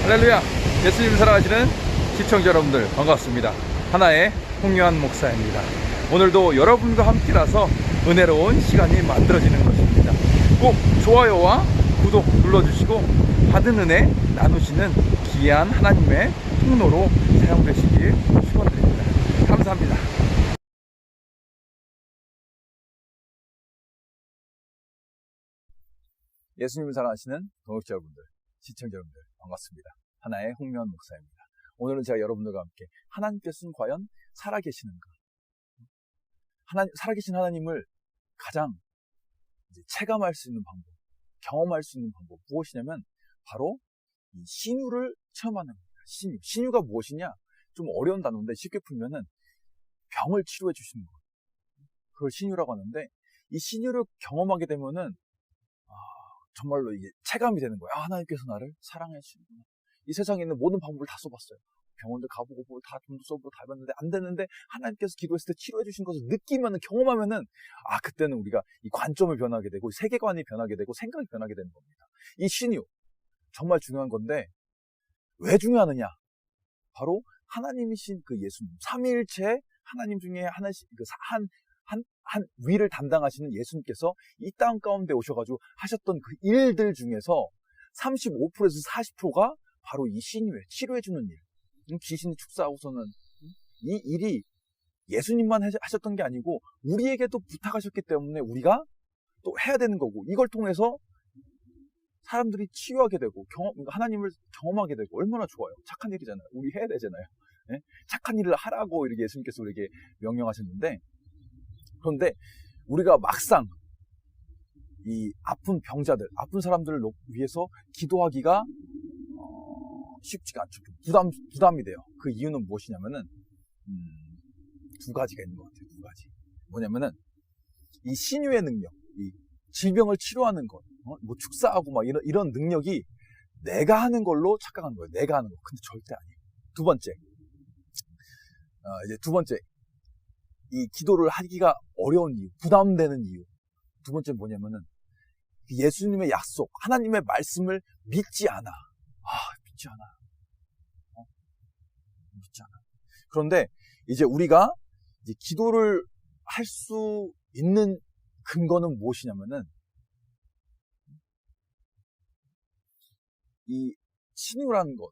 할렐루야. 예수님 사랑하시는 시청자 여러분들 반갑습니다. 하나의 홍요한 목사입니다. 오늘도 여러분과 함께라서 은혜로운 시간이 만들어지는 것입니다. 꼭 좋아요와 구독 눌러주시고 받은 은혜 나누시는 귀한 하나님의 통로로 사용되시길 축원드립니다. 감사합니다. 예수님을 사랑하시는 동역자 여러분들, 시청자 여러분들 반갑습니다. 하나의 홍요한 목사입니다. 오늘은 제가 여러분들과 함께 하나님께서는 과연 살아계시는가? 살아계신 하나님을 가장 체감할 수 있는 방법, 경험할 수 있는 방법 무엇이냐면 바로 이 신유를 체험하는 겁니다. 신유가 무엇이냐? 좀 어려운 단어인데 쉽게 풀면은 병을 치료해 주시는 것. 그걸 신유라고 하는데 이 신유를 경험하게 되면은 정말로 이게 체감이 되는 거예요. 하나님께서 나를 사랑해 주시는구나. 이 세상에 있는 모든 방법을 다 써봤어요. 병원들 가보고 다 돈도 써보고 다 해봤는데 안 되는데 하나님께서 기도했을 때 치료해 주신 것을 느끼면은, 경험하면은 그때는 우리가 이 관점을 변하게 되고 세계관이 변하게 되고 생각이 변하게 되는 겁니다. 이 신유 정말 중요한 건데 왜 중요하느냐? 바로 하나님이신 그 예수님, 삼위일체 하나님 중에 하나씩 한 위를 담당하시는 예수님께서 이 땅 가운데 오셔가지고 하셨던 그 일들 중에서 35%에서 40%가 바로 이 신유에 치료해주는 일. 귀신이 축사하고서는 이 일이 예수님만 하셨던 게 아니고 우리에게도 부탁하셨기 때문에 우리가 또 해야 되는 거고, 이걸 통해서 사람들이 치유하게 되고 하나님을 경험하게 되고 얼마나 좋아요. 착한 일이잖아요. 우리 해야 되잖아요. 네? 착한 일을 하라고 이렇게 예수님께서 우리에게 명령하셨는데, 그런데 우리가 막상 이 아픈 병자들, 아픈 사람들을 위해서 기도하기가 쉽지가 않죠. 부담이 돼요. 그 이유는 무엇이냐면은 두 가지가 있는 것 같아요. 두 가지. 뭐냐면은 이 신유의 능력, 이 질병을 치료하는 것, 뭐 축사하고 막 이런 능력이 내가 하는 걸로 착각하는 거예요. 내가 하는 거. 근데 절대 아니에요. 두 번째, 이 기도를 하기가 어려운 이유, 부담되는 이유. 두 번째 뭐냐면은 예수님의 약속, 하나님의 말씀을 믿지 않아. 믿지 않아. 믿지 않아. 그런데 이제 우리가 이제 기도를 할 수 있는 근거는 무엇이냐면은 이 신유라는 것,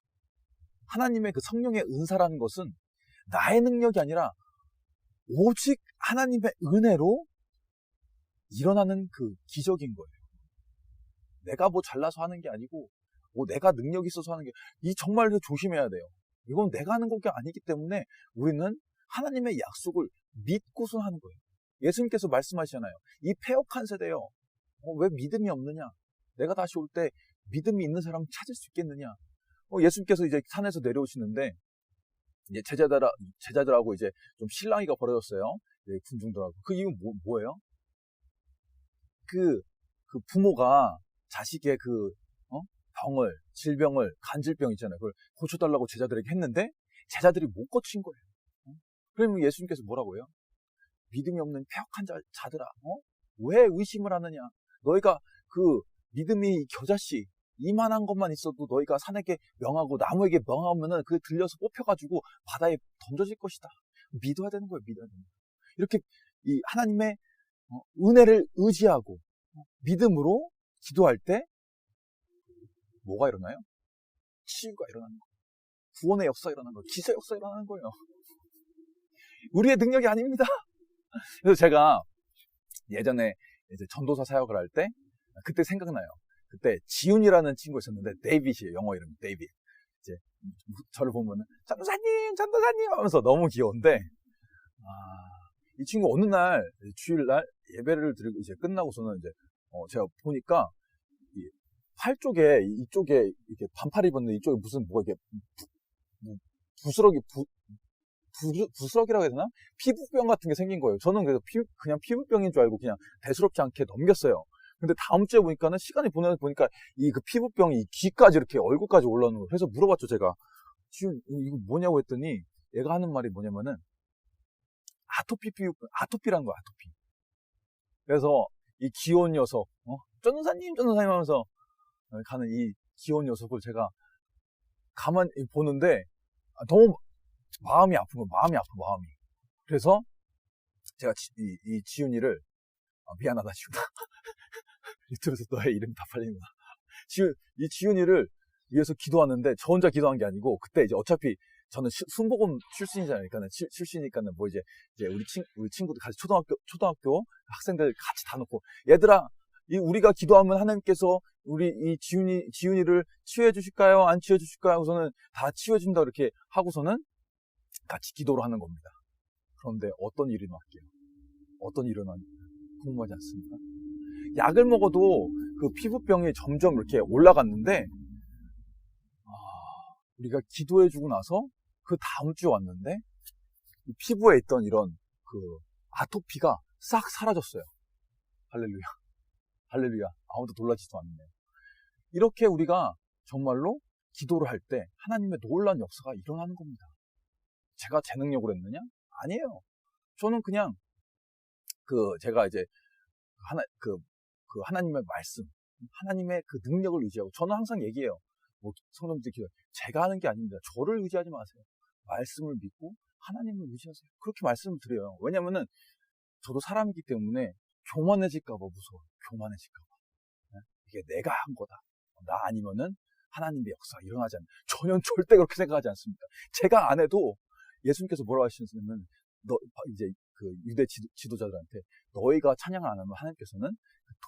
하나님의 그 성령의 은사라는 것은 나의 능력이 아니라 오직 하나님의 은혜로 일어나는 그 기적인 거예요. 내가 뭐 잘나서 하는 게 아니고, 내가 능력이 있어서 하는 게, 정말 조심해야 돼요. 이건 내가 하는 것이 아니기 때문에 우리는 하나님의 약속을 믿고서 하는 거예요. 예수님께서 말씀하시잖아요. 이 패역한 세대요. 왜 믿음이 없느냐? 내가 다시 올 때 믿음이 있는 사람을 찾을 수 있겠느냐? 예수님께서 이제 산에서 내려오시는데, 이제 제자들하고 이제 좀 실랑이가 벌어졌어요. 군중들하고. 그 이유는 뭐예요? 그 부모가 자식의 질병을, 간질병 있잖아요. 그걸 고쳐달라고 제자들에게 했는데, 제자들이 못 고친 거예요. 그러면 예수님께서 뭐라고 해요? 믿음이 없는 패역한 자들아, 왜 의심을 하느냐? 너희가 그 믿음이 겨자씨, 이만한 것만 있어도 너희가 산에게 명하고 나무에게 명하면은 그 들려서 뽑혀가지고 바다에 던져질 것이다. 믿어야 되는 거예요. 믿어야 되는 거예요. 이렇게 이 하나님의 은혜를 의지하고 믿음으로 기도할 때 뭐가 일어나요? 치유가 일어나는 거예요. 구원의 역사가 일어나는 거예요. 기사 역사가 일어나는 거예요. 우리의 능력이 아닙니다. 그래서 제가 예전에 이제 전도사 사역을 할 때 그때 생각나요. 그때 지훈이라는 친구 있었는데, 데이빗이에요. 영어 이름 데이빗. 이제 저를 보면은 전도사님 하면서 너무 귀여운데, 이 친구 어느 날 주일날 예배를 드리고 이제 끝나고서는 이제 제가 보니까 팔 쪽에, 이쪽에 이렇게 반팔 입었는데 이쪽에 무슨 뭐가 이게 부스러기라고 해야 되나? 피부병 같은 게 생긴 거예요. 저는 그래서 그냥 피부병인 줄 알고 그냥 대수롭지 않게 넘겼어요. 근데 다음 주에 보니까는, 시간이 보니까 그 피부병이 귀까지 이렇게 얼굴까지 올라오는 거예요. 그래서 물어봤죠, 제가. 지금 이거 뭐냐고 했더니 얘가 하는 말이 뭐냐면은 아토피라는 거야, 아토피. 그래서 이 귀여운 녀석, 전도사님 하면서 가는 이 귀여운 녀석을 제가 가만히 보는데 너무 마음이 아픈 거예요. 마음이. 그래서 제가 이 지훈이를 미안하다 지훈아. 유튜브에서 너의 이름 다 팔리는구나. 이 지훈이를 위해서 기도하는데 저 혼자 기도한 게 아니고 그때 이제 어차피 저는 순복음 출신이잖아요. 출신이니까는 뭐 이제 우리 친구들 같이 초등학교 학생들 같이 다 놓고 얘들아 우리가 기도하면 하나님께서 우리 이 지훈이를 치유해 주실까요? 안 치유해 주실까요? 하고서는 다 치유해 준다 이렇게 하고서는 같이 기도를 하는 겁니다. 그런데 어떤 일이 일어날게요? 어떤 일이 일어나는지 궁금하지 않습니까? 약을 먹어도 그 피부병이 점점 이렇게 올라갔는데 우리가 기도해주고 나서 그 다음 주에 왔는데 이 피부에 있던 이런 그 아토피가 싹 사라졌어요. 할렐루야. 아무도 놀라지도 않네요. 이렇게 우리가 정말로 기도를 할 때 하나님의 놀라운 역사가 일어나는 겁니다. 제가 제 능력으로 했느냐? 아니에요. 저는 그냥 제가 이제 하나님의 말씀, 하나님의 그 능력을 의지하고 저는 항상 얘기해요. 뭐 성도님들 기도 제가 하는 게 아닙니다. 저를 의지하지 마세요. 말씀을 믿고 하나님을 의지하세요. 그렇게 말씀을 드려요. 왜냐면은 저도 사람이기 때문에 교만해질까 봐 무서워요. 교만해질까 봐. 네? 이게 내가 한 거다. 나 아니면은 하나님의 역사가 일어나지 않는. 전혀 절대 그렇게 생각하지 않습니다. 제가 안 해도 예수님께서 뭐라고 하시냐면 이제 그 유대 지도자들한테 너희가 찬양을 안 하면 하나님께서는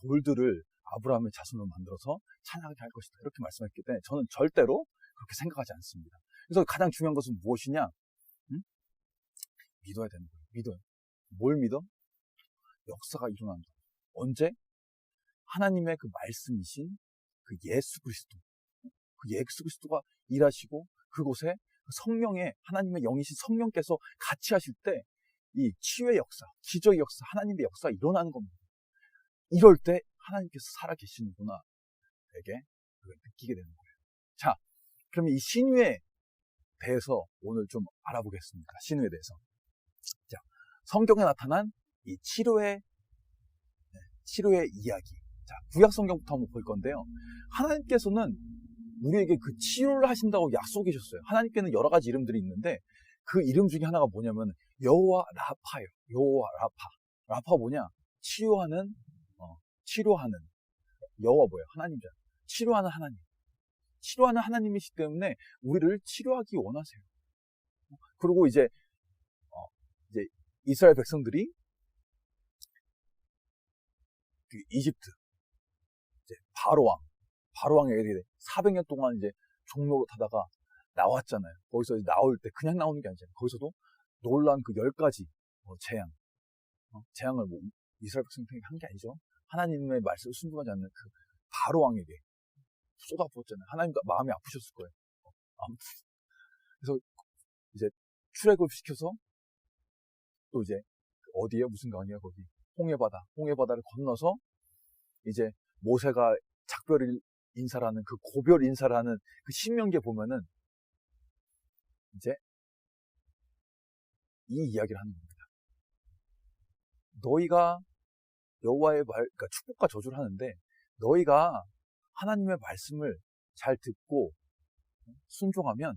돌들을 아브라함의 자손으로 만들어서 찬양하게 할 것이다. 이렇게 말씀했기 때문에 저는 절대로 그렇게 생각하지 않습니다. 그래서 가장 중요한 것은 무엇이냐? 믿어야 되는 거예요. 믿어요. 뭘 믿어? 역사가 일어난다. 언제? 하나님의 그 말씀이신 그 예수 그리스도. 그 예수 그리스도가 일하시고 그곳에 성령의 하나님의 영이신 성령께서 같이 하실 때 이 치유의 역사, 기적의 역사, 하나님의 역사가 일어나는 겁니다. 이럴 때 하나님께서 살아계시는구나. 되게 느끼게 되는 거예요. 자, 그러면 이 신유에 대해서 오늘 좀 알아보겠습니다. 신유에 대해서. 자, 성경에 나타난 이 치료의 이야기. 자, 구약 성경부터 한번 볼 건데요. 하나님께서는 우리에게 그 치유를 하신다고 약속해 주셨어요. 하나님께는 여러 가지 이름들이 있는데 그 이름 중에 하나가 뭐냐면 여호와 라파예요. 여호와 라파. 라파 뭐냐? 치료하는 여호와 뭐예요? 하나님이잖아요. 치료하는 하나님. 치료하는 하나님이시기 때문에 우리를 치료하기 원하세요. 그리고 이제 이스라엘 백성들이 그 이집트 이제 바로왕에게 400년 동안 이제 종로로 타다가 나왔잖아요. 거기서 이제 나올 때 그냥 나오는 게 아니잖아요. 거기서도 놀란 그 10가지 재앙을 뭐 이스라엘 백성들에게 한 게 아니죠. 하나님의 말씀을 순종하지 않는 그 바로왕에게 쏟아부었잖아요. 하나님도 마음이 아프셨을 거예요. 아무튼 그래서 이제 출애굽 시켜서 또 이제 어디에 무슨 강이야 거기 홍해바다를 건너서 이제 모세가 작별 인사라는 그 고별 인사라는 그 신명기에 보면은 이제 이 이야기를 하는 겁니다. 너희가 여호와의 그러니까 축복과 저주를 하는데 너희가 하나님의 말씀을 잘 듣고 순종하면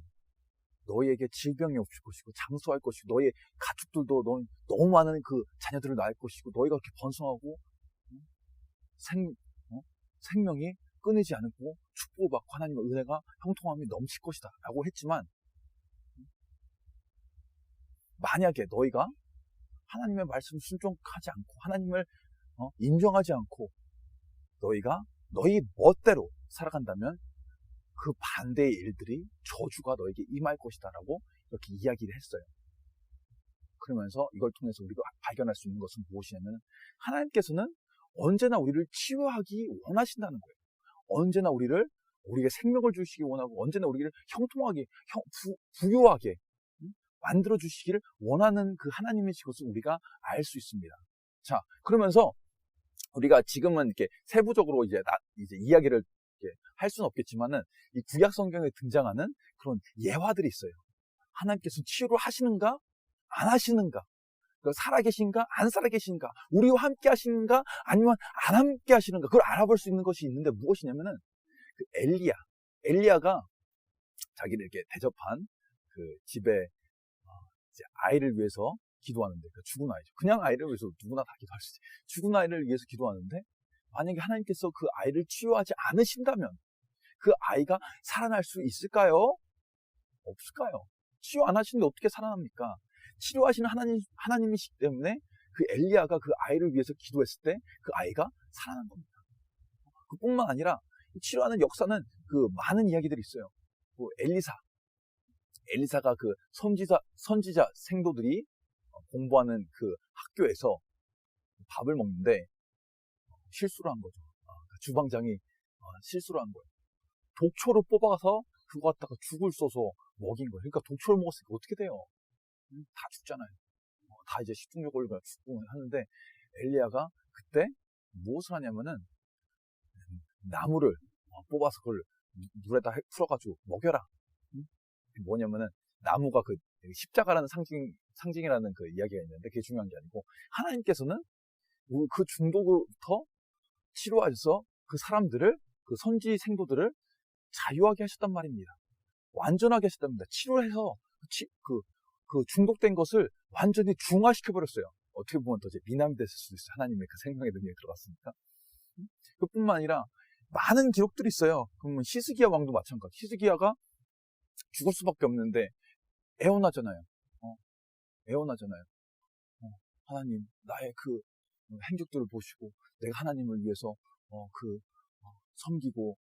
너희에게 질병이 없을 것이고 장수할 것이고 너희의 가축들도 너무 많은 그 자녀들을 낳을 것이고 너희가 그렇게 번성하고 생명이 끊이지 않고 축복을 받고 하나님의 은혜가 형통함이 넘칠 것이다 라고 했지만 만약에 너희가 하나님의 말씀을 순종하지 않고 하나님을 인정하지 않고 너희가 너희 멋대로 살아간다면 그 반대의 일들이 저주가 너에게 임할 것이다 라고 이렇게 이야기를 했어요. 그러면서 이걸 통해서 우리가 발견할 수 있는 것은 무엇이냐면 하나님께서는 언제나 우리를 치유하기 원하신다는 거예요. 언제나 우리에게 생명을 주시기 원하고 언제나 우리를 형통하게 부유하게 만들어 주시기를 원하는 그 하나님이신 것을 우리가 알 수 있습니다. 자, 그러면서 우리가 지금은 이렇게 세부적으로 이제 이야기를 할 수는 없겠지만은 이 구약 성경에 등장하는 그런 예화들이 있어요. 하나님께서 치유를 하시는가 안 하시는가, 살아계신가 안 살아계신가, 우리와 함께 하시는가 아니면 안 함께 하시는가, 그걸 알아볼 수 있는 것이 있는데 무엇이냐면은 그 엘리야가 자기를 이렇게 대접한 그 집에 이제 아이를 위해서 기도하는데, 그 죽은 아이죠. 그냥 아이를 위해서 누구나 다 기도할 수 있지. 죽은 아이를 위해서 기도하는데, 만약에 하나님께서 그 아이를 치유하지 않으신다면 그 아이가 살아날 수 있을까요? 없을까요? 치유 안 하시는데 어떻게 살아납니까? 치료하시는 하나님이시기 때문에 그 엘리야가 그 아이를 위해서 기도했을 때 그 아이가 살아난 겁니다. 그뿐만 아니라 치료하는 역사는 그 많은 이야기들이 있어요. 그 엘리사가 그 선지자 생도들이 공부하는 그 학교에서 밥을 먹는데 실수를 한 거죠. 주방장이 실수를 한 거예요. 독초를 뽑아서 그거 갖다가 죽을 써서 먹인 거예요. 그러니까 독초를 먹었으니까 어떻게 돼요? 다 죽잖아요. 다 이제 식중독 걸리고 죽고 하는데, 엘리야가 그때 무엇을 하냐면은 나무를 뽑아서 그걸 물에다 풀어가지고 먹여라. 뭐냐면은 나무가 그 십자가라는 상징이라는 그 이야기가 있는데, 그게 중요한 게 아니고 하나님께서는 그 중독으로부터 치료하셔서 그 사람들을, 그 선지 생도들을 자유하게 하셨단 말입니다. 완전하게 하셨답니다. 치료해서 그 중독된 것을 완전히 중화시켜버렸어요. 어떻게 보면 더 이제 미남이 됐을 수도 있어요. 하나님의 그 생명의 능력이 들어갔으니까. 그뿐만 아니라 많은 기록들이 있어요. 그러면 히스기야 왕도 마찬가지. 히스기야가 죽을 수밖에 없는데 애원하잖아요. 애원하잖아요. 하나님, 나의 그 행적들을 보시고 내가 하나님을 위해서 섬기고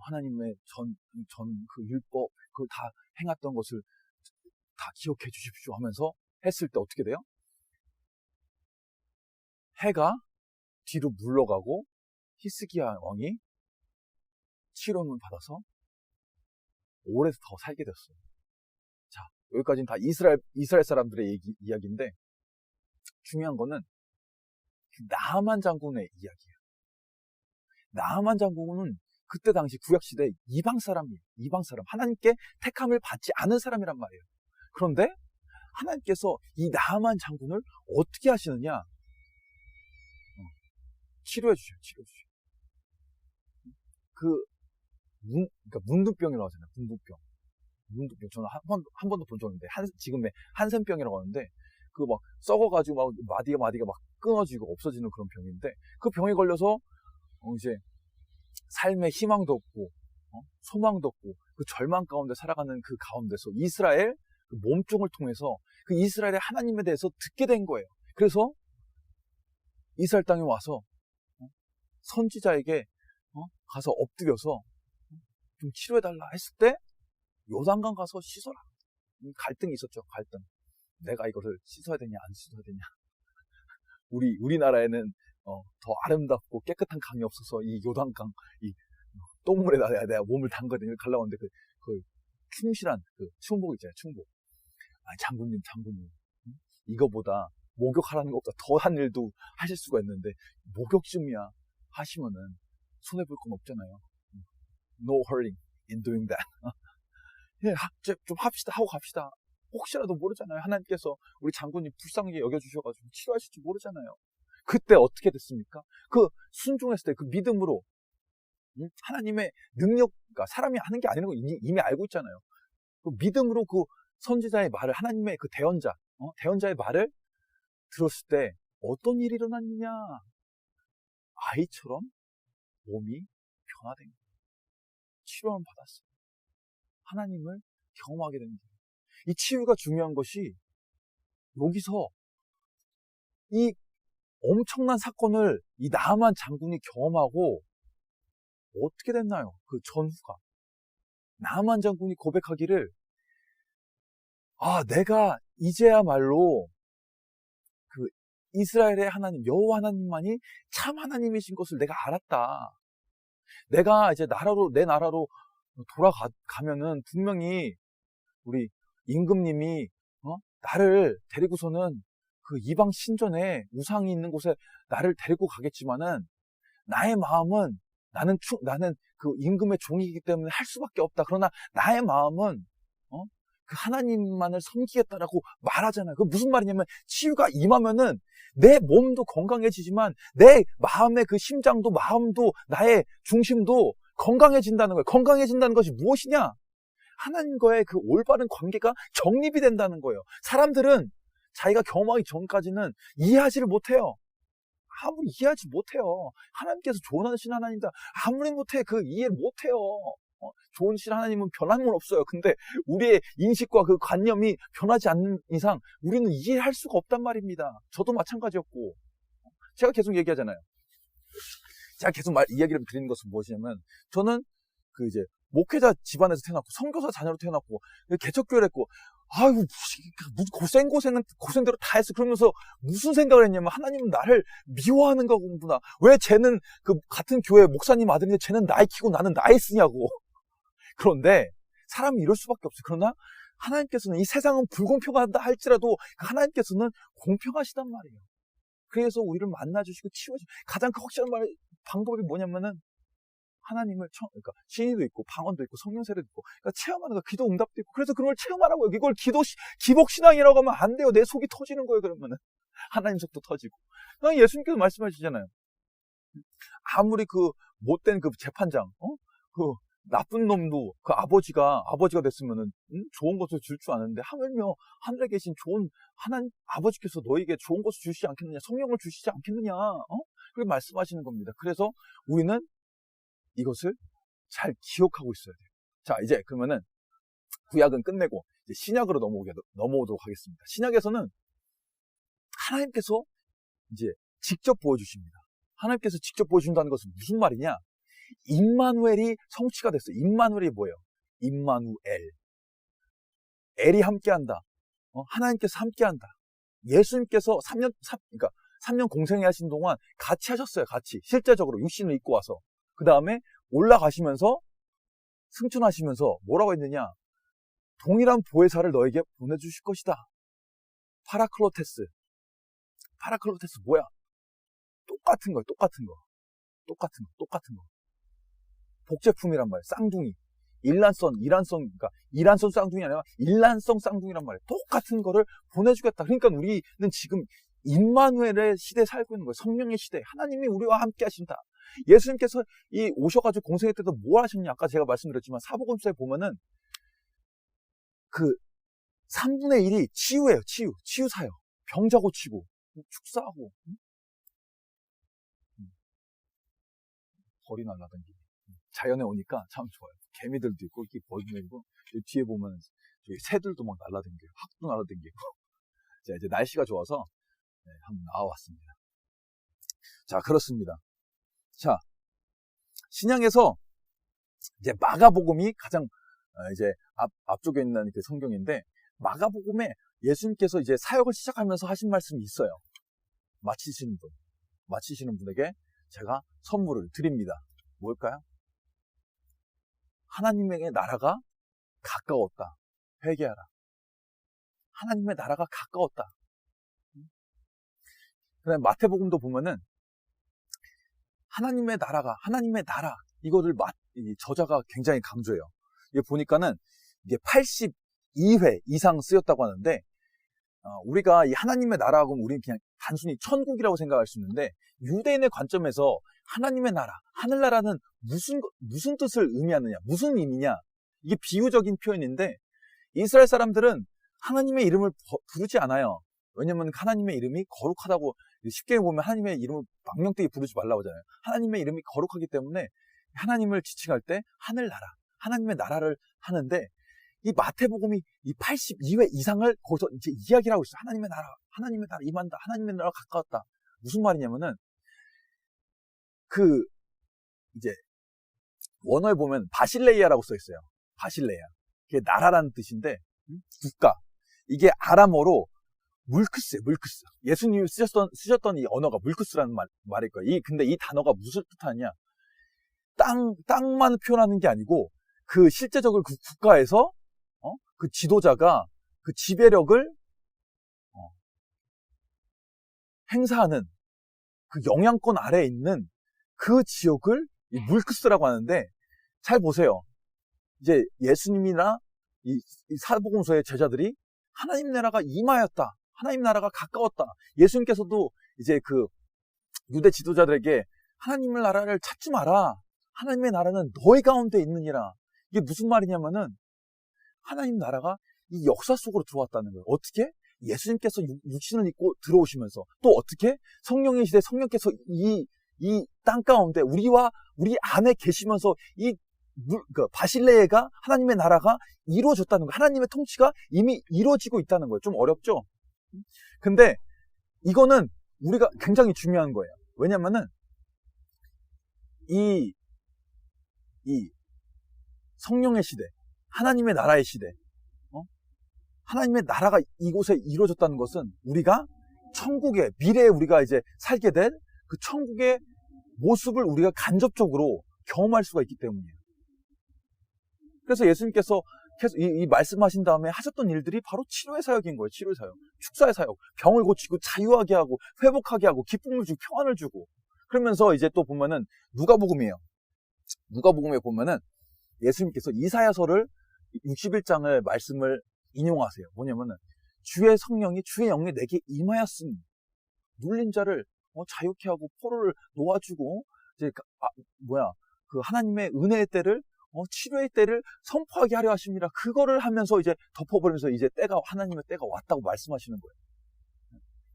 하나님의 그 율법, 그걸 다 행했던 것을 다 기억해 주십시오 하면서 했을 때 어떻게 돼요? 해가 뒤로 물러가고 히스기야 왕이 치료를 받아서 오래 더 살게 됐어요. 자, 여기까지는 다 이스라엘 사람들의 이야기인데, 중요한 거는 나하만 장군의 이야기예요. 나하만 장군은 그때 당시 구약시대 이방 사람이에요. 이방 사람. 하나님께 택함을 받지 않은 사람이란 말이에요. 그런데 하나님께서 이 나하만 장군을 어떻게 하시느냐? 치료해 주셔요. 그러니까 문둥병이라고 하잖아요. 문둥병. 저는 한 번도 본 적 없는데, 지금의 한센병이라고 하는데, 그 막 썩어가지고 막 마디가 막 끊어지고 없어지는 그런 병인데, 그 병에 걸려서 이제 삶의 희망도 없고 소망도 없고 그 절망 가운데 살아가는 그 가운데서 이스라엘 그 몸종을 통해서 그 이스라엘의 하나님에 대해서 듣게 된 거예요. 그래서 이스라엘 땅에 와서 선지자에게 가서 엎드려서 좀 치료해달라 했을 때, 요단강 가서 씻어라. 갈등이 있었죠. 갈등. 내가 이거를 씻어야 되냐 안 씻어야 되냐. 우리나라에는 더 아름답고 깨끗한 강이 없어서 이 요단강, 이 똥물에다 내가 몸을 담가야 되냐 갈라오는데, 그 충실한 그 충복 있잖아요. 충복. 장군님, 이거보다 목욕하라는 것보다 더한 일도 하실 수가 있는데 목욕쯤이야 하시면은 손해볼 건 없잖아요. No hurting in doing that. 좀 합시다 하고 갑시다. 혹시라도 모르잖아요. 하나님께서 우리 장군님 불쌍하게 여겨주셔가지고 치료하실지 모르잖아요. 그때 어떻게 됐습니까? 그 순종했을 때 그 믿음으로 하나님의 능력, 그러니까 사람이 하는 게 아니라는 거 이미 알고 있잖아요. 그 믿음으로 그 선지자의 말을, 하나님의 그 대언자의 말을 들었을 때 어떤 일이 일어났느냐? 아이처럼 몸이 변화된 거예요. 치료를 받았어요. 하나님을 경험하게 된 거예요. 이 치유가 중요한 것이, 여기서 이 엄청난 사건을 이 나하만 장군이 경험하고 어떻게 됐나요? 그 전후가. 나하만 장군이 고백하기를, 내가 이제야말로 그 이스라엘의 하나님, 여호와 하나님만이 참 하나님이신 것을 내가 알았다. 내가 이제 내 나라로 돌아가면은 분명히 우리 임금님이 나를 데리고서는 그 이방 신전에 우상이 있는 곳에 나를 데리고 가겠지만은, 나의 마음은 나는 그 임금의 종이기 때문에 할 수밖에 없다. 그러나 나의 마음은 그 하나님만을 섬기겠다라고 말하잖아요. 그 무슨 말이냐면, 치유가 임하면은 내 몸도 건강해지지만 내 마음의 그 심장도, 마음도, 나의 중심도 건강해진다는 거예요. 건강해진다는 것이 무엇이냐? 하나님과의 그 올바른 관계가 정립이 된다는 거예요. 사람들은 자기가 경험하기 전까지는 이해하지를 못해요. 아무리 이해하지 못해요. 하나님께서 좋은 하나님이다. 아무리 못해 그 이해를 못해요. 좋은 하나님은 변한 건 없어요. 근데 우리의 인식과 그 관념이 변하지 않는 이상 우리는 이해할 수가 없단 말입니다. 저도 마찬가지였고. 제가 계속 얘기하잖아요. 제가 계속 이야기를 드리는 것은 무엇이냐면, 저는 그 이제 목회자 집안에서 태어났고 선교사 자녀로 태어났고 개척교회를 했고, 아유 무슨 고생대로 다 했어. 그러면서 무슨 생각을 했냐면, 하나님은 나를 미워하는 거구나. 왜 쟤는 그 같은 교회 목사님 아들인데 쟤는 나이 키고 나는 나이 쓰냐고. 그런데 사람이 이럴 수밖에 없어요. 그러나 하나님께서는, 이 세상은 불공평하다 할지라도 하나님께서는 공평하시단 말이에요. 그래서 우리를 만나주시고 치워주시고, 가장 확실한 방법이 뭐냐면은, 하나님을 그러니까 신의도 있고 방언도 있고 성령 세례도 있고, 그러니까 체험하는 거, 기도 응답도 있고, 그래서 그런 걸 체험하라고요. 이걸 기복신앙이라고 하면 안 돼요. 내 속이 터지는 거예요. 그러면은 하나님 속도 터지고. 예수님께서 말씀하시잖아요. 아무리 그 못된 그 재판장, 그 나쁜 놈도 그 아버지가 됐으면은 좋은 것을 줄 줄 아는데, 하물며 하늘에 계신 좋은 하나님 아버지께서 너에게 좋은 것을 주시지 않겠느냐, 성령을 주시지 않겠느냐, 그렇게 말씀하시는 겁니다. 그래서 우리는 이것을 잘 기억하고 있어야 돼요. 자, 이제 그러면은 구약은 끝내고 이제 신약으로 넘어오도록 하겠습니다. 신약에서는 하나님께서 이제 직접 보여주십니다. 하나님께서 직접 보여준다는 것은 무슨 말이냐? 임마누엘이 성취가 됐어요. 임마누엘이 뭐예요? 임마누엘. 엘이 함께한다. 하나님께서 함께한다. 예수님께서 3년 공생애 하신 동안 같이 하셨어요. 같이. 실제적으로 육신을 입고 와서. 그 다음에 올라가시면서 승천하시면서 뭐라고 했느냐? 동일한 보혜사를 너에게 보내주실 것이다. 파라클로테스 뭐야? 똑같은 거예요. 똑같은 거. 복제품이란 말이에요. 쌍둥이. 일란성, 그러니까 이란성 쌍둥이 아니라 일란성 쌍둥이란 말이에요. 똑같은 거를 보내주겠다. 그러니까 우리는 지금 임마누엘의 시대에 살고 있는 거예요. 성령의 시대. 하나님이 우리와 함께 하신다. 예수님께서 오셔가지고 공생애 때도 뭘 하셨냐? 아까 제가 말씀드렸지만 사복음서에 보면은 그 3분의 1이 치유예요. 치유사요. 병자 고치고 축사하고 벌이 날라다니고. 자연에 오니까 참 좋아요. 개미들도 있고, 이렇게 벌도 있고, 뒤에 보면 새들도 막 날라다니고, 학도 날라다니고. 자, 이제 날씨가 좋아서 한번 나와봤습니다. 자, 그렇습니다. 자, 신약에서 이제 마가복음이 가장 이제 앞쪽에 있는 그 성경인데, 마가복음에 예수님께서 이제 사역을 시작하면서 하신 말씀이 있어요. 마치시는 분에게 제가 선물을 드립니다. 뭘까요? 하나님의 나라가 가까웠다. 회개하라. 하나님의 나라가 가까웠다. 그다음에 마태복음도 보면은 하나님의 나라, 이거를 저자가 굉장히 강조해요. 이게 보니까는 이게 82회 이상 쓰였다고 하는데, 우리가 이 하나님의 나라하고 우리는 그냥 단순히 천국이라고 생각할 수 있는데, 유대인의 관점에서 하나님의 나라, 하늘나라는 무슨 뜻을 의미하느냐, 무슨 의미냐, 이게 비유적인 표현인데, 이스라엘 사람들은 하나님의 이름을 부르지 않아요. 왜냐면 하나님의 이름이 거룩하다고, 쉽게 보면 하나님의 이름을 망명되게 부르지 말라고 하잖아요. 하나님의 이름이 거룩하기 때문에 하나님을 지칭할 때 하늘나라, 하나님의 나라를 하는데, 이 마태복음이 이 82회 이상을 거기서 이제 이야기를 하고 있어요. 하나님의 나라 임한다. 하나님의 나라가 가까웠다. 무슨 말이냐면은, 이제, 원어에 보면 바실레이아라고 써 있어요. 바실레이아. 이게 나라라는 뜻인데, 국가. 이게 아람어로 물크스예요, 물크스. 예수님이 쓰셨던 이 언어가 물크스라는 말일 거예요. 근데 이 단어가 무슨 뜻하냐? 땅만 표현하는 게 아니고, 그 실제적으로 그 국가에서, 그 지도자가 그 지배력을, 행사하는 그 영향권 아래에 있는 그 지역을 이 물크스라고 하는데, 잘 보세요. 이제 예수님이나 이 사복음서의 제자들이 하나님 나라가 임하였다. 하나님 나라가 가까웠다. 예수님께서도 이제 그 유대 지도자들에게 하나님의 나라를 찾지 마라. 하나님의 나라는 너희 가운데 있느니라. 이게 무슨 말이냐면은, 하나님 나라가 이 역사 속으로 들어왔다는 거예요. 어떻게? 예수님께서 육신을 입고 들어오시면서, 또 어떻게? 성령의 시대 성령께서 이 땅 가운데 우리 안에 계시면서 바실레가 하나님의 나라가 이루어졌다는 거예요. 하나님의 통치가 이미 이루어지고 있다는 거예요. 좀 어렵죠? 근데 이거는 우리가 굉장히 중요한 거예요. 왜냐면은 이 성령의 시대, 하나님의 나라의 시대, 하나님의 나라가 이곳에 이루어졌다는 것은 우리가 천국의 미래에 우리가 이제 살게 될 그 천국의 모습을 우리가 간접적으로 경험할 수가 있기 때문이에요. 그래서 예수님께서 계속 이 말씀하신 다음에 하셨던 일들이 바로 치료의 사역인 거예요. 치료의 사역, 축사의 사역, 병을 고치고 자유하게 하고 회복하게 하고 기쁨을 주고 평안을 주고. 그러면서 이제 또 보면은 누가복음이에요. 누가복음에 보면은 예수님께서 이사야서를 61장을 말씀을 인용하세요. 뭐냐면은 주의 성령이 주의 영이 내게 임하였으니 눌린 자를 자유케 하고 포로를 놓아주고 이제 그 하나님의 은혜의 때를 치료의 때를 선포하게 하려 하십니다. 그거를 하면서 이제 덮어버리면서 이제 하나님의 때가 왔다고 말씀하시는 거예요.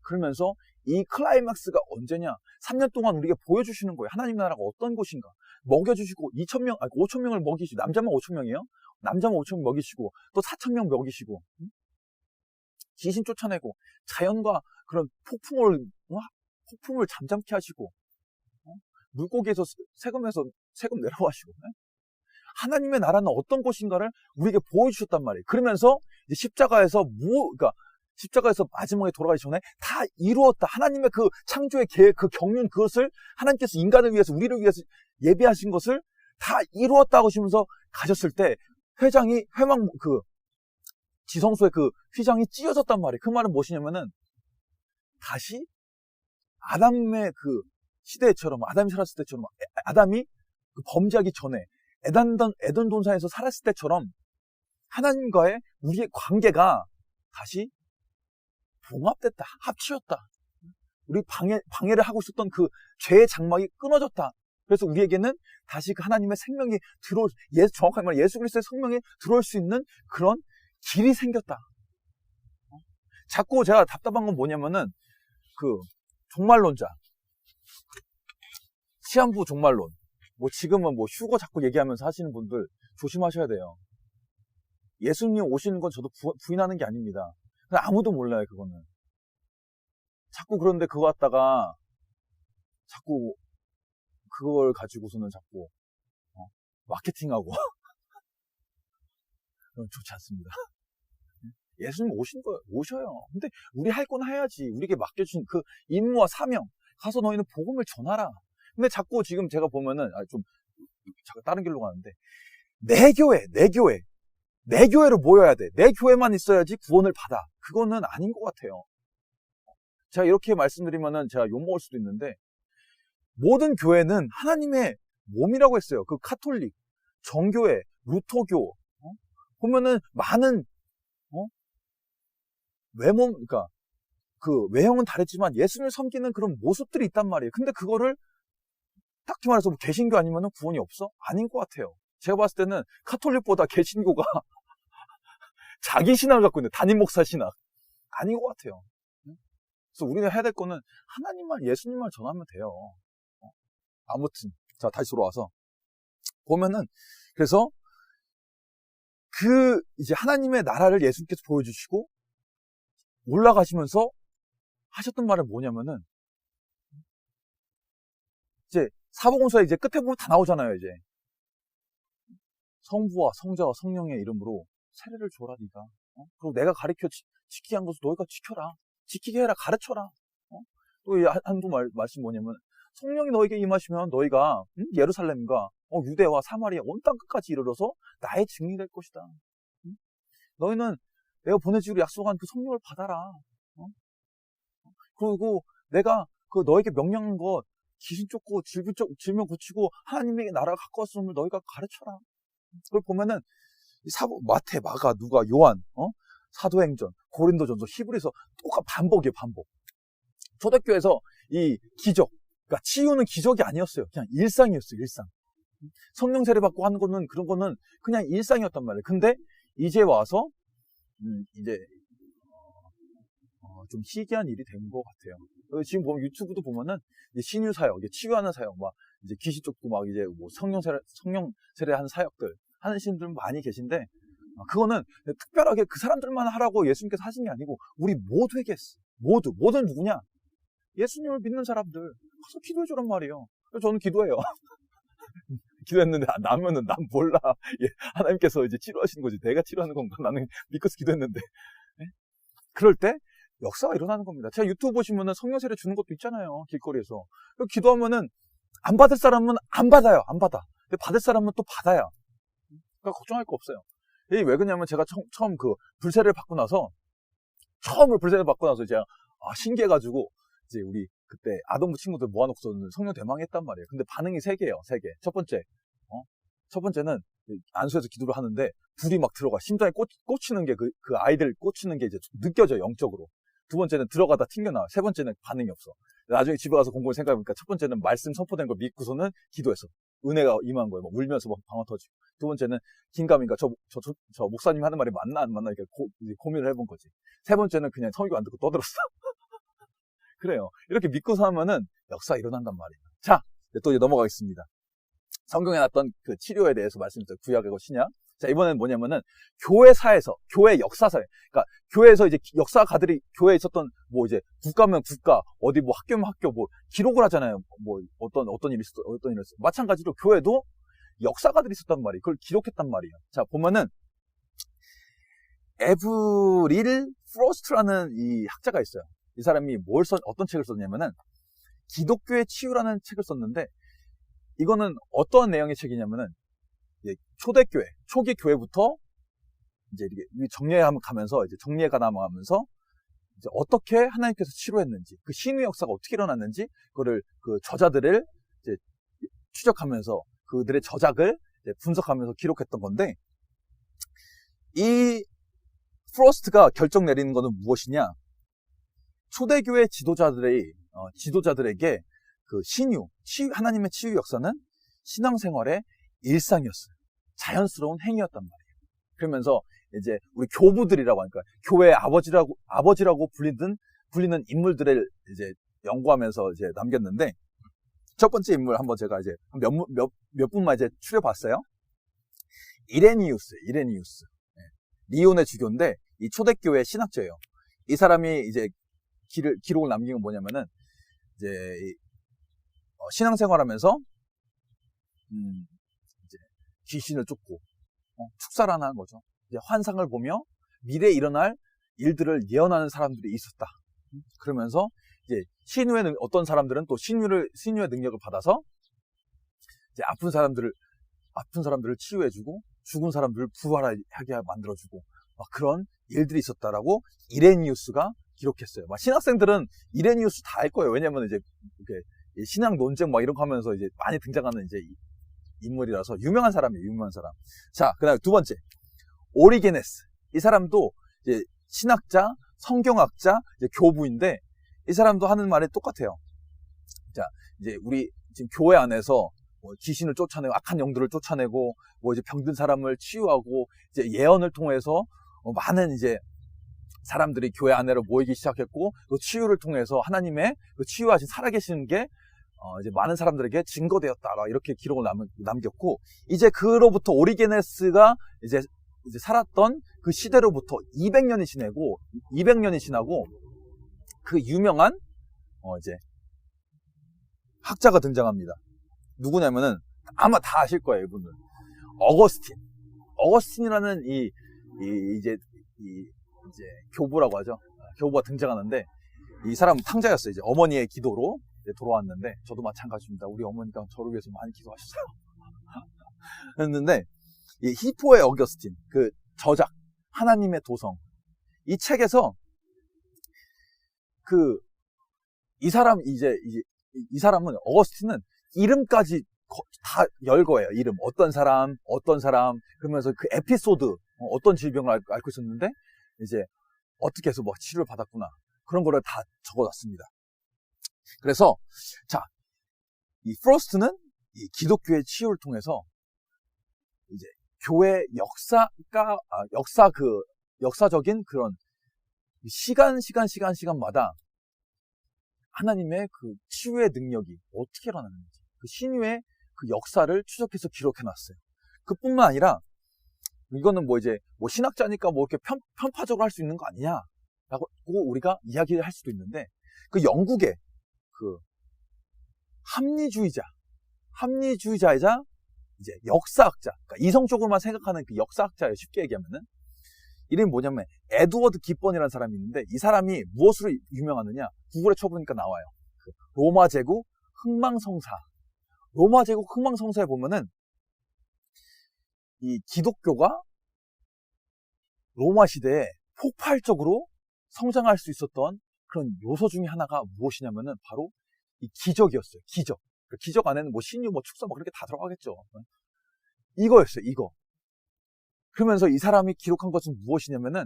그러면서 이 클라이막스가 언제냐? 3년 동안 우리에게 보여주시는 거예요. 하나님 나라가 어떤 곳인가? 먹여주시고 5,000명을 먹이시고, 남자만 5,000명이에요. 남자만 5,000명 먹이시고, 또 4,000명 먹이시고, 귀신 쫓아내고, 자연과 그런 폭풍을 잠잠케 하시고, 물고기에서 세금 내려가시고, 하나님의 나라는 어떤 곳인가를 우리에게 보여주셨단 말이에요. 그러면서 이제 십자가에서 마지막에 돌아가기 전에 다 이루었다. 하나님의 그 창조의 계획, 그 경륜, 그것을 하나님께서 인간을 위해서, 우리를 위해서 예비하신 것을 다 이루었다고 하시면서 가셨을 때 지성소의 그 휘장이 찢어졌단 말이에요. 그 말은 무엇이냐면은 다시 아담의 그 시대처럼, 아담이 살았을 때처럼, 아담이 범죄하기 전에 에덴 동산에서 살았을 때처럼 하나님과의 우리의 관계가 다시 봉합됐다, 합치었다. 우리 방해를 하고 있었던 그 죄의 장막이 끊어졌다. 그래서 우리에게는 다시 그 하나님의 생명이 정확하게 말하면 예수 그리스도의 생명이 들어올 수 있는 그런 길이 생겼다. 자꾸 제가 답답한 건 뭐냐면은 그 종말론자, 시한부 종말론, 지금은 휴거 자꾸 얘기하면서 하시는 분들 조심하셔야 돼요. 예수님 오시는 건 저도 부인하는 게 아닙니다. 아무도 몰라요, 그거는. 자꾸 그런데 그거 갖다가 자꾸 그걸 가지고서는 자꾸 마케팅하고 그건 좋지 않습니다. 예수님 오셔요. 근데 우리 할 건 해야지. 우리에게 맡겨주신 그 임무와 사명, 가서 너희는 복음을 전하라. 근데 자꾸 지금 제가 보면은 잠깐 다른 길로 가는데 내 교회로 모여야 돼. 내 교회만 있어야지 구원을 받아. 그거는 아닌 것 같아요. 제가 이렇게 말씀드리면은 제가 욕먹을 수도 있는데 모든 교회는 하나님의 몸이라고 했어요. 그 카톨릭, 정교회, 루터교 보면은 많은 그러니까 그 외형은 다르지만 예수님을 섬기는 그런 모습들이 있단 말이에요. 근데 그거를 딱히 말해서 개신교 아니면은 구원이 없어? 아닌 것 같아요. 제가 봤을 때는 카톨릭보다 개신교가 자기 신앙을 갖고 있는 담임 목사 신앙 아닌 것 같아요. 그래서 우리가 해야 될 거는 하나님만, 예수님만 전하면 돼요. 아무튼 자, 다시 돌아와서 보면은 그래서 이제 하나님의 나라를 예수님께서 보여주시고 올라가시면서 하셨던 말은 뭐냐면은 이제 사복음서에 이제 끝에 보면 다 나오잖아요. 이제 성부와 성자와 성령의 이름으로 세례를 줘라 네가. 그리고 내가 가르쳐 지키게 한 것을 너희가 지켜라. 지키게 해라. 가르쳐라. 또 한두 말씀 뭐냐면 성령이 너에게 임하시면 너희가 예루살렘과 유대와 사마리아 온 땅 끝까지 이르러서 나의 증인이 될 것이다. 너희는 내가 보내주기로 약속한 그 성령을 받아라. 그리고 내가 그 너에게 명령한 것 귀신 쫓고 질병 고치고 하나님에게 나라가 가까웠음을 너희가 가르쳐라. 그걸 보면은 마태, 마가, 누가, 요한, 사도행전, 고린도전서, 히브리서 똑같이 반복이에요. 반복. 초대교회에서 이 기적, 그러니까 치유는 기적이 아니었어요. 그냥 일상이었어요. 일상. 성령 세례 받고 하는 거는 그런 거는 그냥 일상이었단 말이에요. 근데 이제 와서 이제 좀 희귀한 일이 된 것 같아요. 지금 보면 유튜브도 보면은 이제 신유 사역, 이제 치유하는 사역, 막 이제 귀신 쫓고 막 이제 뭐 성령 세례하는 사역들 하는 신들 많이 계신데, 그거는 특별하게 그 사람들만 하라고 예수님께서 하신 게 아니고 우리 모두에게 했어. 모두는 누구냐? 예수님을 믿는 사람들 가서 기도해주란 말이에요. 그래서 저는 기도해요. 기도했는데 나면은 난 몰라. 예, 하나님께서 이제 치료하시는 거지. 내가 치료하는 건가? 나는 믿고서 기도했는데. 예? 그럴 때 역사가 일어나는 겁니다. 제가 유튜브 보시면은 성령 세례 주는 것도 있잖아요. 길거리에서. 기도하면은 안 받을 사람은 안 받아요. 안 받아. 근데 받을 사람은 또 받아요. 그러니까 걱정할 거 없어요. 왜 그러냐면 제가 처음 그 불세례를 받고 나서 이제 신기해가지고 이제 우리 그때 아동부 친구들 모아놓고서는 성령 대망했단 말이에요. 근데 반응이 3개예요. 3개. 첫 번째는 안수에서 기도를 하는데 불이 막 들어가. 심장에 꽂히는 게 그 아이들 꽂히는 게 이제 느껴져요. 영적으로. 두 번째는 들어가다 튕겨나와. 세 번째는 반응이 없어. 나중에 집에 가서 곰곰이 생각해보니까 첫 번째는 말씀 선포된 걸 믿고서는 기도했어. 은혜가 임한 거예요. 막 울면서 막 방언 터지고. 두 번째는 긴가민가 저 목사님 하는 말이 맞나 안 맞나 이렇게 고민을 해본 거지. 세 번째는 그냥 설교 안 듣고 떠들었어. 그래요. 이렇게 믿고서 하면은 역사가 일어난단 말이에요. 자, 또 이제 넘어가겠습니다. 성경에 나왔던 그 치료에 대해서 말씀드렸어요. 구약하고 신약. 자, 이번에는 뭐냐면은 교회사에서, 교회 역사사에, 그러니까 교회에서 이제 역사가들이 교회에 있었던 뭐 이제 국가면 국가, 어디 뭐 학교면 학교 뭐 기록을 하잖아요. 뭐 어떤 일이 있었어, 어떤 일이 있었어. 마찬가지로 교회도 역사가들이 있었단 말이에요. 그걸 기록했단 말이에요. 자, 보면은 에브릴 프로스트라는 이 학자가 있어요. 이 사람이 어떤 책을 썼냐면은 기독교의 치유라는 책을 썼는데, 이거는 어떤 내용의 책이냐면은 초대교회, 초기 교회부터 이제 이렇게 정리해가면서 이제 어떻게 하나님께서 치료했는지, 그 신의 역사가 어떻게 일어났는지, 그거를 그 저자들을 이제 추적하면서 그들의 저작을 이제 분석하면서 기록했던 건데, 이 프로스트가 결정 내리는 것은 무엇이냐? 초대교회 지도자들에게 그 하나님의 치유 역사는 신앙생활의 일상이었어요. 자연스러운 행위였단 말이에요. 그러면서 이제 우리 교부들이라고 하니까 교회의 아버지라고 불리는 인물들을 이제 연구하면서 이제 남겼는데, 첫 번째 인물 한번 제가 이제 몇 분만 이제 추려봤어요. 이레니우스. 리온의 주교인데 이 초대교회 신학자예요. 이 사람이 이제 기록을 남긴 건 뭐냐면은 이제 신앙생활하면서 이제 귀신을 쫓고 축사를 하는 거죠. 이제 환상을 보며 미래에 일어날 일들을 예언하는 사람들이 있었다. 그러면서 이제 어떤 사람들은 또 신유의 능력을 받아서 이제 아픈 사람들을 치유해주고 죽은 사람들을 부활하게 만들어주고 막 그런 일들이 있었다라고 이레니우스가 기록했어요. 막 신학생들은 이레니우스 다 알 거예요. 왜냐면 이제 이렇게 신앙 논쟁 막 이런 거 하면서 이제 많이 등장하는 이제 인물이라서 유명한 사람이에요. 유명한 사람. 자, 그다음에 두 번째 오리게네스. 이 사람도 이제 신학자, 성경학자, 이제 교부인데 이 사람도 하는 말이 똑같아요. 자, 이제 우리 지금 교회 안에서 뭐 귀신을 쫓아내고 악한 영들을 쫓아내고 뭐 이제 병든 사람을 치유하고 이제 예언을 통해서 많은 이제 사람들이 교회 안으로 모이기 시작했고, 또 치유를 통해서 하나님의 그 치유하신 살아계시는 게 이제 많은 사람들에게 증거되었다. 이렇게 기록을 남겼고, 이제 그로부터 오리게네스가 이제 살았던 그 시대로부터 200년이 지나고 그 유명한 이제 학자가 등장합니다. 누구냐면은 아마 다 아실 거예요, 이분은. 어거스틴이라는 이제 교부라고 하죠. 교부가 등장하는데, 이 사람은 탕자였어요. 이제 어머니의 기도로 이제 돌아왔는데, 저도 마찬가지입니다. 우리 어머니가 저를 위해서 많이 기도하셨어요. 했는데, 이 히포의 어거스틴, 그 저작, 하나님의 도성, 이 책에서 이 사람은 어거스틴은 이름까지 다 열 거예요. 이름, 어떤 사람, 그러면서 그 에피소드, 어떤 질병을 앓고 있었는데, 이제 어떻게 해서 뭐 치료를 받았구나. 그런 거를 다 적어놨습니다. 그래서, 자, 이 프로스트는 이 기독교의 치유를 통해서 이제 역사가, 역사적인 그런 시간마다 하나님의 그 치유의 능력이 어떻게 일어나는지, 그 신유의 그 역사를 추적해서 기록해놨어요. 그뿐만 아니라, 이거는 뭐 이제, 뭐 신학자니까 뭐 이렇게 편파적으로 할 수 있는 거 아니냐? 라고 우리가 이야기를 할 수도 있는데, 그 영국의 그 합리주의자이자 이제 역사학자, 그러니까 이성적으로만 생각하는 그 역사학자예요. 쉽게 얘기하면은. 이름이 뭐냐면 에드워드 깃번이라는 사람이 있는데, 이 사람이 무엇으로 유명하느냐? 구글에 쳐보니까 나와요. 그 로마 제국 흥망성사에 보면은 이 기독교가 로마 시대에 폭발적으로 성장할 수 있었던 그런 요소 중에 하나가 무엇이냐면은 바로 이 기적이었어요. 기적. 그 기적 안에는 뭐 신유, 뭐 축사, 뭐 그렇게 다 들어가겠죠. 이거였어요. 이거. 그러면서 이 사람이 기록한 것은 무엇이냐면은,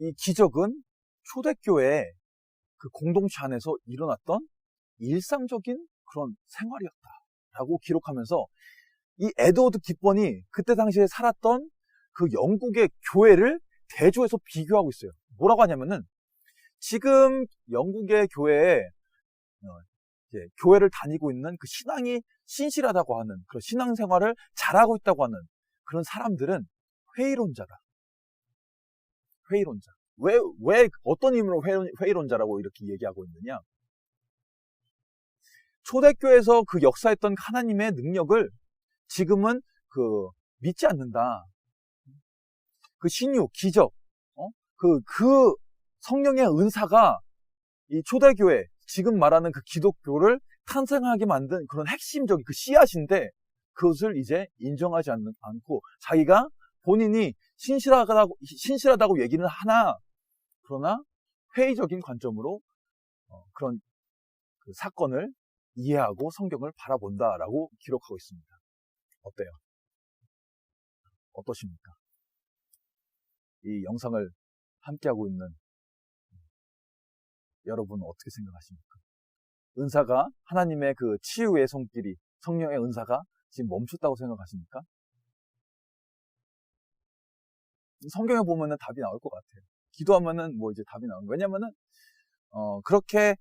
이 기적은 초대교회 그 공동체 안에서 일어났던 일상적인 그런 생활이었다라고 기록하면서, 이 에드워드 깃번이 그때 당시에 살았던 그 영국의 교회를 대조해서 비교하고 있어요. 뭐라고 하냐면은, 지금 영국의 교회에 교회를 다니고 있는 그 신앙이 신실하다고 하는, 그런 신앙생활을 잘하고 있다고 하는 그런 사람들은 회의론자다. 회의론자. 왜 어떤 의미로 회의론자라고 이렇게 얘기하고 있느냐? 초대교회에서 그 역사했던 하나님의 능력을 지금은 그 믿지 않는다. 그 신유, 기적, 그 성령의 은사가 이 초대교회, 지금 말하는 그 기독교를 탄생하게 만든 그런 핵심적인 그 씨앗인데, 그것을 이제 인정하지 않고 자기가 본인이 신실하다고 얘기는 하나, 그러나 회의적인 관점으로 그런 그 사건을 이해하고 성경을 바라본다라고 기록하고 있습니다. 어때요? 어떠십니까? 이 영상을 함께하고 있는 여러분은 어떻게 생각하십니까? 은사가, 하나님의 그 치유의 손길이, 성령의 은사가 지금 멈췄다고 생각하십니까? 성경에 보면은 답이 나올 것 같아요. 기도하면은 뭐 이제 답이 나오는 거예요. 왜냐면은 그렇게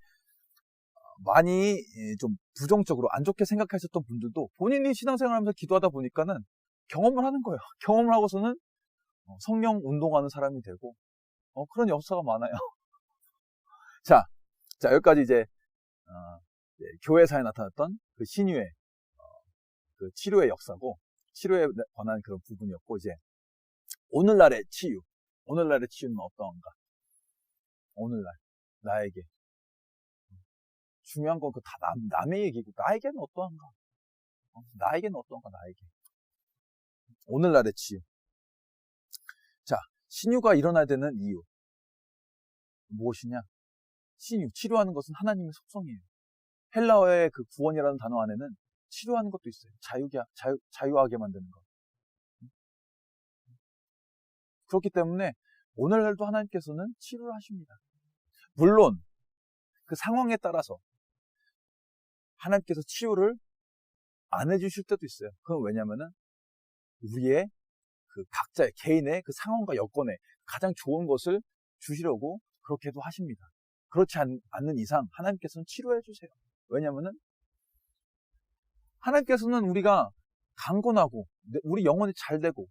많이 좀 부정적으로 안 좋게 생각하셨던 분들도 본인이 신앙생활하면서 기도하다 보니까는 경험을 하는 거예요. 경험을 하고서는 성령 운동하는 사람이 되고 그런 역사가 많아요. 자, 여기까지 이제 교회사에 나타났던 그 신유의 그 치료의 역사고, 치료에 관한 그런 부분이었고, 이제 오늘날의 치유는 어떠한가? 오늘날 나에게 중요한 건 그 다 남의 얘기고, 나에게는 어떠한가? 나에게는 어떠한가? 나에게 오늘날의 치유. 자, 신유가 일어나야 되는 이유 무엇이냐? 신유, 치료하는 것은 하나님의 속성이에요. 헬라어의 그 구원이라는 단어 안에는 치료하는 것도 있어요. 자유하게 만드는 것. 그렇기 때문에 오늘날도 하나님께서는 치료를 하십니다. 물론 그 상황에 따라서 하나님께서 치유를 안 해주실 때도 있어요. 그건 왜냐면은 우리의 그 각자의 개인의 그 상황과 여건에 가장 좋은 것을 주시려고 그렇게도 하십니다. 그렇지 않는 이상 하나님께서는 치료해 주세요. 왜냐면은 하나님께서는 우리가 강건하고 우리 영혼이 잘 되고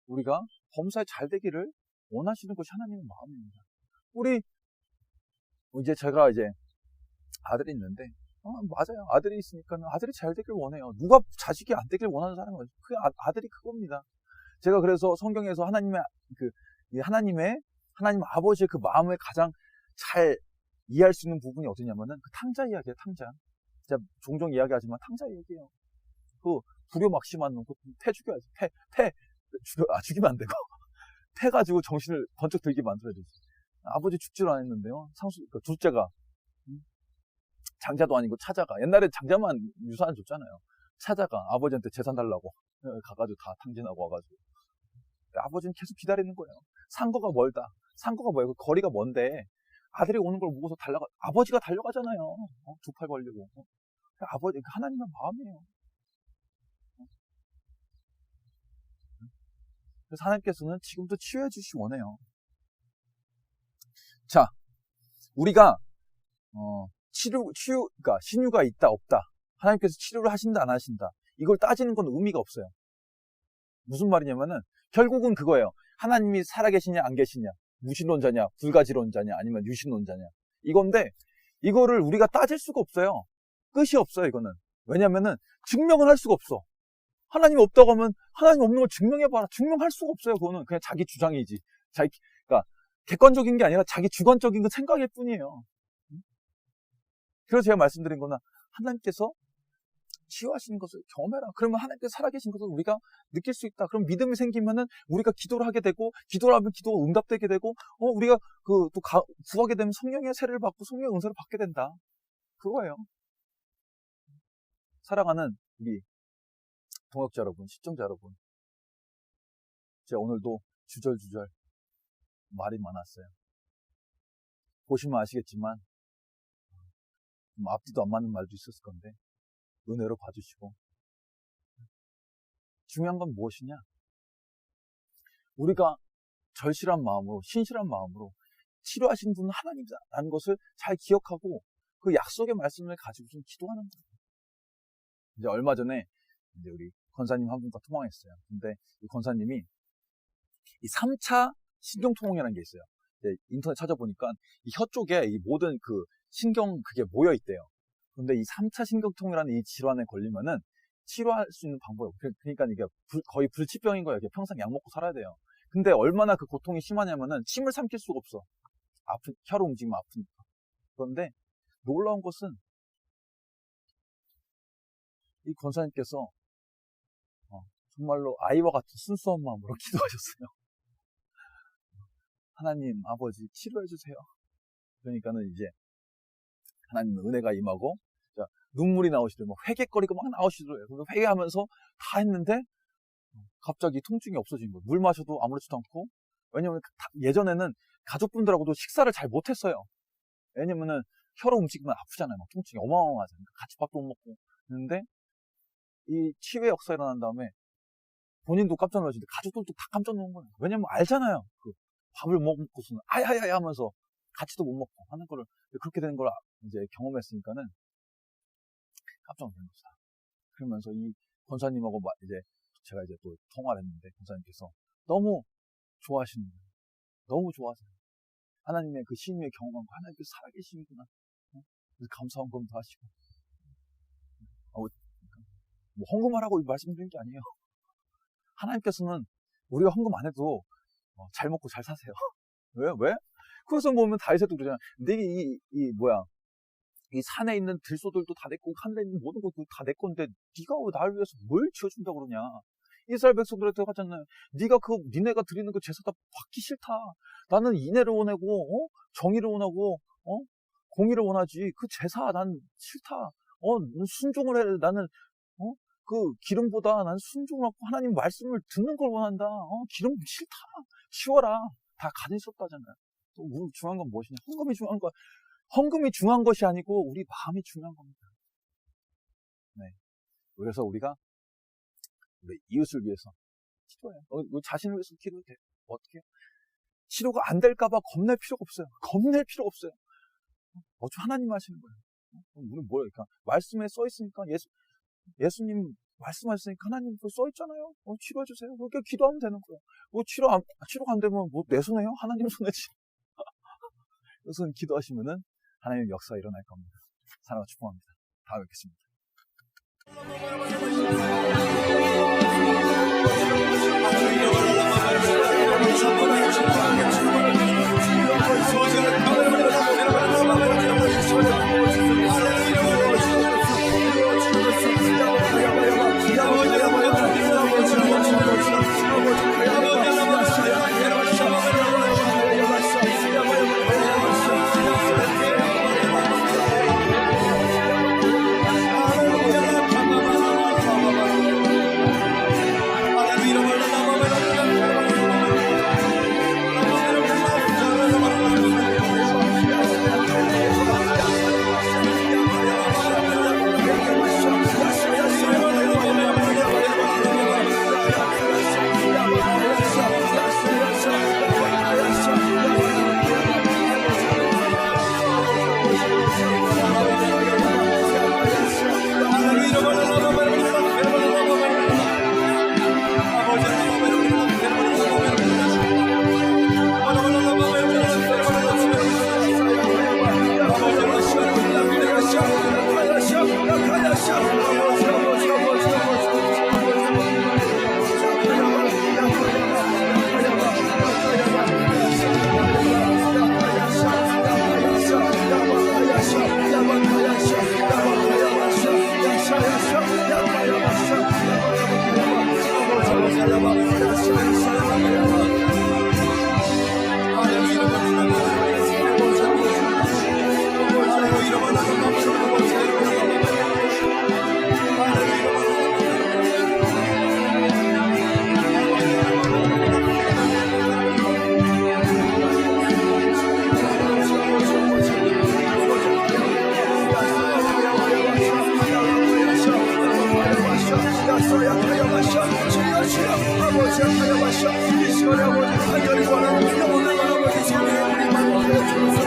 우리가 범사에 잘 되기를 원하시는 것이 하나님의 마음입니다. 제가 아들이 있는데 맞아요. 아들이 있으니까 아들이 잘 되길 원해요. 누가 자식이 안 되길 원하는 사람은 그 아들이 그겁니다. 제가 그래서 성경에서 하나님 아버지의 그 마음을 가장 잘 이해할 수 있는 부분이 어디냐면은 그 탕자 이야기예요. 탕자. 제가 종종 이야기하지만 탕자 얘기예요. 그 불효막심한 놈, 패 죽여야지. 죽이면 안 되고 패 가지고 정신을 번쩍 들게 만들어야 되지. 아버지 죽지를 않았는데요. 둘째가 장자도 아니고 차자가, 옛날에 장자만 유산 줬잖아요. 차자가 아버지한테 재산 달라고 가가지고 다 탕진하고 와가지고 아버지는 계속 기다리는 거예요. 상거가 멀다. 상거가 뭐예요? 거리가 먼데 아들이 오는 걸 보고서 아버지가 달려가잖아요. 두 팔 벌리고. 아버지, 하나님의 마음이에요. 그래서 하나님께서는 지금도 치유해 주시기 원해요. 자, 우리가 그러니까 신유가 있다 없다, 하나님께서 치료를 하신다 안 하신다, 이걸 따지는 건 의미가 없어요. 무슨 말이냐면은 결국은 그거예요. 하나님이 살아계시냐 안 계시냐, 무신론자냐 불가지론자냐 아니면 유신론자냐, 이건데 이거를 우리가 따질 수가 없어요. 끝이 없어요. 이거는 왜냐면은 증명을 할 수가 없어. 하나님이 없다고 하면 하나님 없는 걸 증명해봐라. 증명할 수가 없어요. 그거는 그냥 자기 주장이지. 그러니까 객관적인 게 아니라 자기 주관적인 건 생각일 뿐이에요. 그래서 제가 말씀드린 거는 하나님께서 치유하시는 것을 경험해라. 그러면 하나님께서 살아계신 것을 우리가 느낄 수 있다. 그럼 믿음이 생기면은 우리가 기도를 하게 되고, 기도를 하면 기도가 응답되게 되고, 우리가 또 구하게 되면 성령의 세례를 받고 성령의 은사를 받게 된다. 그거예요. 사랑하는 우리 동역자 여러분, 시청자 여러분, 제가 오늘도 주절주절 말이 많았어요. 보시면 아시겠지만 좀 앞뒤도 안 맞는 말도 있었을 건데 은혜로 봐주시고, 중요한 건 무엇이냐? 우리가 절실한 마음으로, 신실한 마음으로 치료하신 분은 하나님이라는 것을 잘 기억하고 그 약속의 말씀을 가지고 좀 기도하는 거예요. 이제 얼마 전에 이제 우리 권사님 한 분과 통화했어요. 근데 이 권사님이 이 3차 신경통이라는 게 있어요. 인터넷 찾아보니까 이 혀 쪽에 이 모든 그 신경 그게 모여 있대요. 근데 이 3차 신경통이라는 이 질환에 걸리면은 치료할 수 있는 방법이, 그러니까 이게 거의 불치병인 거예요. 평생 약 먹고 살아야 돼요. 근데 얼마나 그 고통이 심하냐면은 침을 삼킬 수가 없어. 혀로 움직이면 아프니까. 그런데 놀라운 것은 이 권사님께서 정말로 아이와 같은 순수한 마음으로 기도하셨어요. 하나님 아버지 치료해 주세요. 그러니까는 이제 하나님 은혜가 임하고 눈물이 나오시더래요. 회개거리가 막 나오시더래요. 그래서 회개하면서 다 했는데 갑자기 통증이 없어진 거예요. 물 마셔도 아무렇지도 않고. 왜냐면 예전에는 가족분들하고도 식사를 잘 못했어요. 왜냐면은 혀로 움직이면 아프잖아요. 막 통증이 어마어마하잖아요. 같이 밥도 못 먹고. 그런데 이 치유의 역사가 일어난 다음에 본인도 깜짝 놀라시는데 가족들도 다 깜짝 놀란 거예요. 왜냐면 알잖아요. 그 밥을 못 먹고서는 아야야야 하면서 같이도 못 먹고 하는 거를, 그렇게 되는 걸 이제 경험했으니까는 깜짝 놀란 거죠. 그러면서 이 권사님하고 이제 제가 이제 또 통화를 했는데 권사님께서 너무 좋아하시는 거예요. 너무 좋아하세요. 하나님의 그 신유의 경험한 거, 하나님께서 살아계시는구나. 그래서 감사한 검도 하시고. 뭐 헌금하라고 말씀드린 게 아니에요. 하나님께서는 우리가 헌금 안 해도 잘 먹고 잘 사세요. 왜? 그래서 보면 다윗에도 그러잖아. 이 산에 있는 들소들도 다 내 거고 하늘에 있는 모든 것도 다 내 건데 네가 왜 나를 위해서 뭘 지어준다고 그러냐. 이스라엘 백성들한테 하잖아요. 니네가 드리는 그 제사 다 받기 싫다. 나는 인애를 원하고 정의를 원하고 공의를 원하지. 그 제사 난 싫다. 순종을 해. 나는 그 기름보다 난 순종을 하고 하나님 말씀을 듣는 걸 원한다. 기름 싫다. 치워라. 다 가질 수 없다잖아요. 또 중요한 건 무엇이냐? 헌금이 중요한 거야. 헌금이 중요한 것이 아니고 우리 마음이 중요한 겁니다. 네. 그래서 우리가 우리 이웃을 위해서 기도해요. 우리 자신을 위해서 기도해요. 어떻게 해요? 치료가 안 될까봐 겁낼 필요가 없어요. 겁낼 필요가 없어요. 어차피 하나님 하시는 거예요. 우리는 뭐예요? 그러니까 말씀에 써 있으니까 예수님 말씀하셨으니까 하나님 써 있잖아요. 치료해 주세요. 그렇게 기도하면 되는 거예요. 치료가 안 되면 내 손에요? 하나님 손에지. 그래서 기도하시면은 하나님의 역사가 일어날 겁니다. 사랑과 축복합니다. 다음에 뵙겠습니다. 이 시간에 아버지 간절히 원하는 영혼을 아버지 손에 우리 만들어 주옵소서.